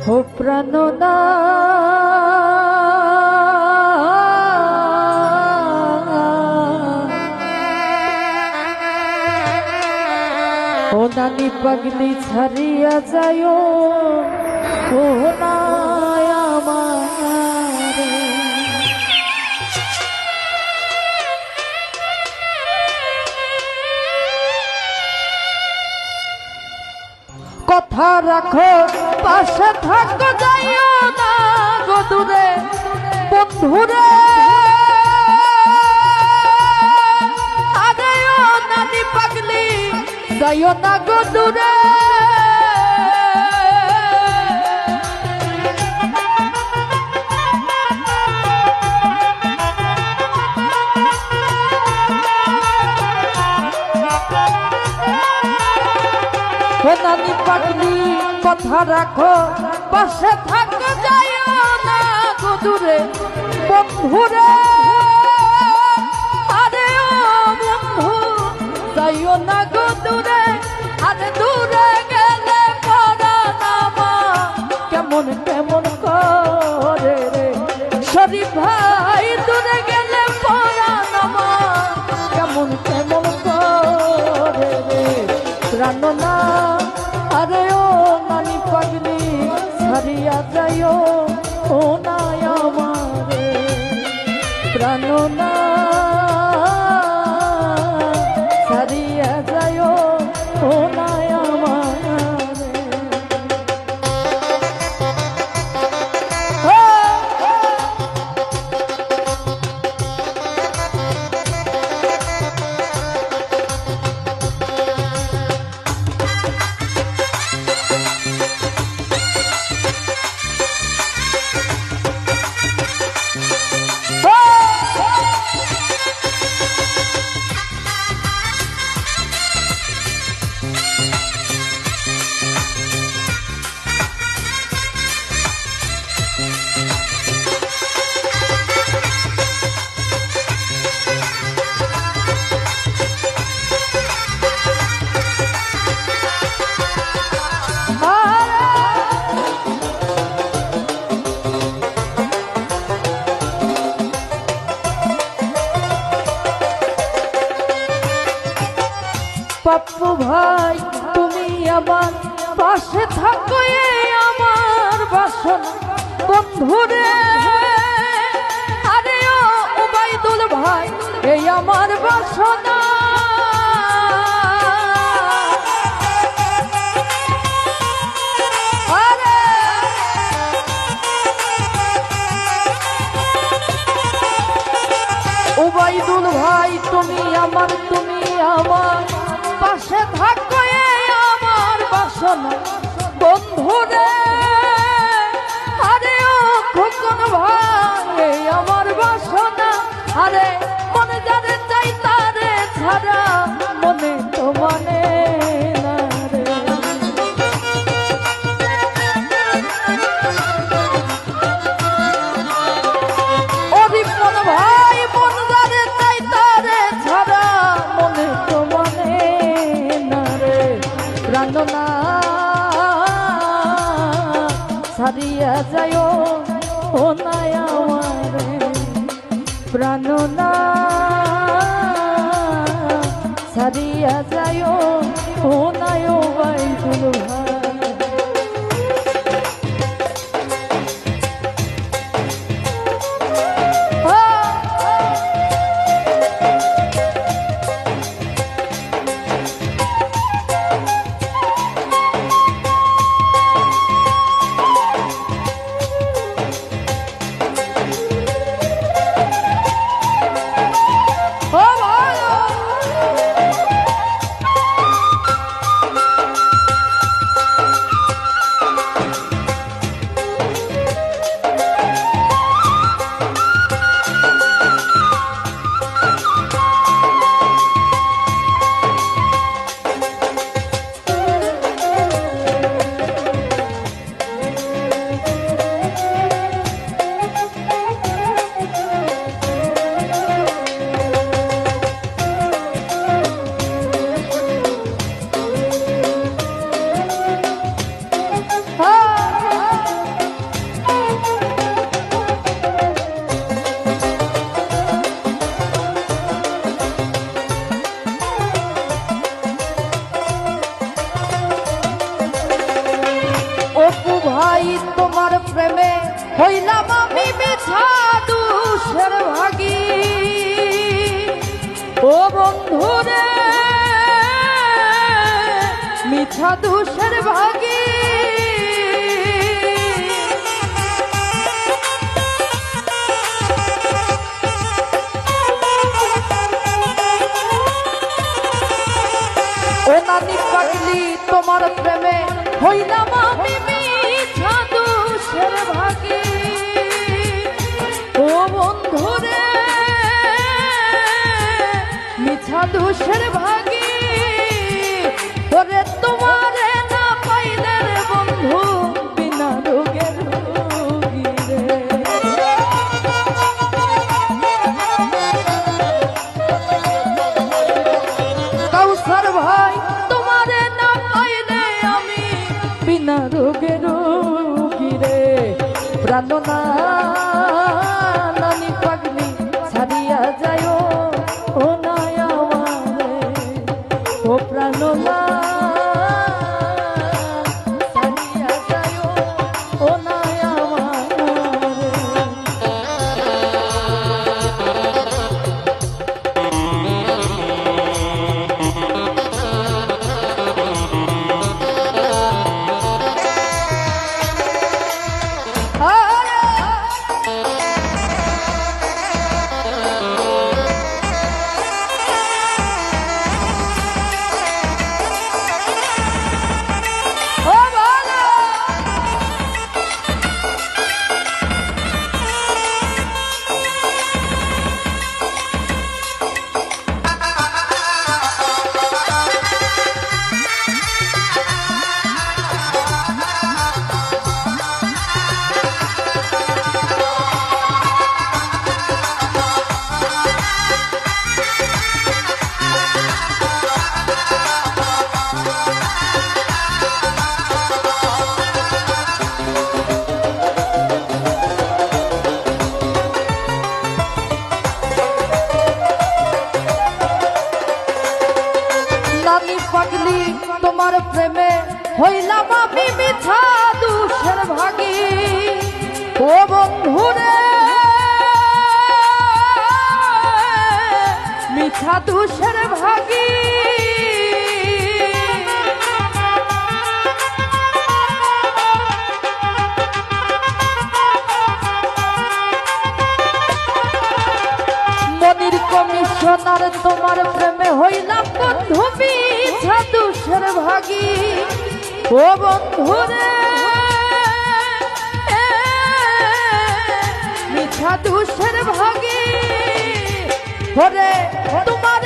ও প্রাণনা ও নানি পাগলি ছাড়িয়া যায় ও নাই আমারে কথা রাখো পাশে থাকো যাইও না গো দূরে বন্ধুরে আরে ও নানি পাগলি যাইও না গো দূরে ও নানি পাগলি কথা রাখো পাশে থাকো যাইও না গো দূরে বন্ধুরে আরে ও বন্ধু যাইও না গো দূরে আরে দূরে গেলে পরাণ আমার কেমন কেমন করে রে শরীফ ভাই দূরে গেলে পরাণ আমার কেমন কেমন করে রে প্রাণনা আরে ও নানি পাগলি ছাড়িয়া যাইও ও নাই আমারে প্রাণনা ছাড়িয়া যাইও ও নাই আমারে পাপ্পু ভাই তুমি আমার পাশে থাকো এই আমার বাসনা বন্ধুরে আরে ও উবাইদুল ভাই এই আমার বাসনা আরে উবাইদুল ভাই তুমি আমার পাশে থাকো এই আমার বাসনা বন্ধুরে আরে ও খোকন ভাই এই আমার বাসনা আরে মনে যারে চাই তারে ছাড়া মনে তো মানে না রে ও রিপন ভাই মন যারে চাই তারে ছাড়া মনে তো মানে না রে প্রাণনা ছাড়িয়া যাইও ও নাই আমারে প্রাণনা ছাড়িয়া যাইও ও নাই উবাইদুল ভাই ভাই তোমার প্রেমে হইলাম আমি মিছা দুষের ভাগী ও বন্ধুরে মিছা দুষের ভাগী ও নানি পাগলি তোমার প্রেমে হইলাম আমি মিছা দুষের ভাগী ও বন্ধুরে মিছা দুষের ভাগী ওরে তোমারে না পাইলে রে বন্ধু বিনা রোগের রোগী রে কাউসার ভাই তোমারে না পাইলে আমি বিনা রোগের রোগী রে প্রাণনা নানি পাগলি ছাড়িয়া যায় ও নাই আমারে ও প্রাণনা ছাড়িয়া যায় ও নাই আমারে পাগলি তোমার প্রেমে হইলাম আমি মিছা দুষের ভাগী ও বন্ধুরে মিছা দুষের ভাগী মনির কমিশনার তোমার প্রেমে হইলাম বন্ধু মিছা দুষের ভাগী ও বন্ধুরে মিছা দুষের ভাগী ওরে তোমার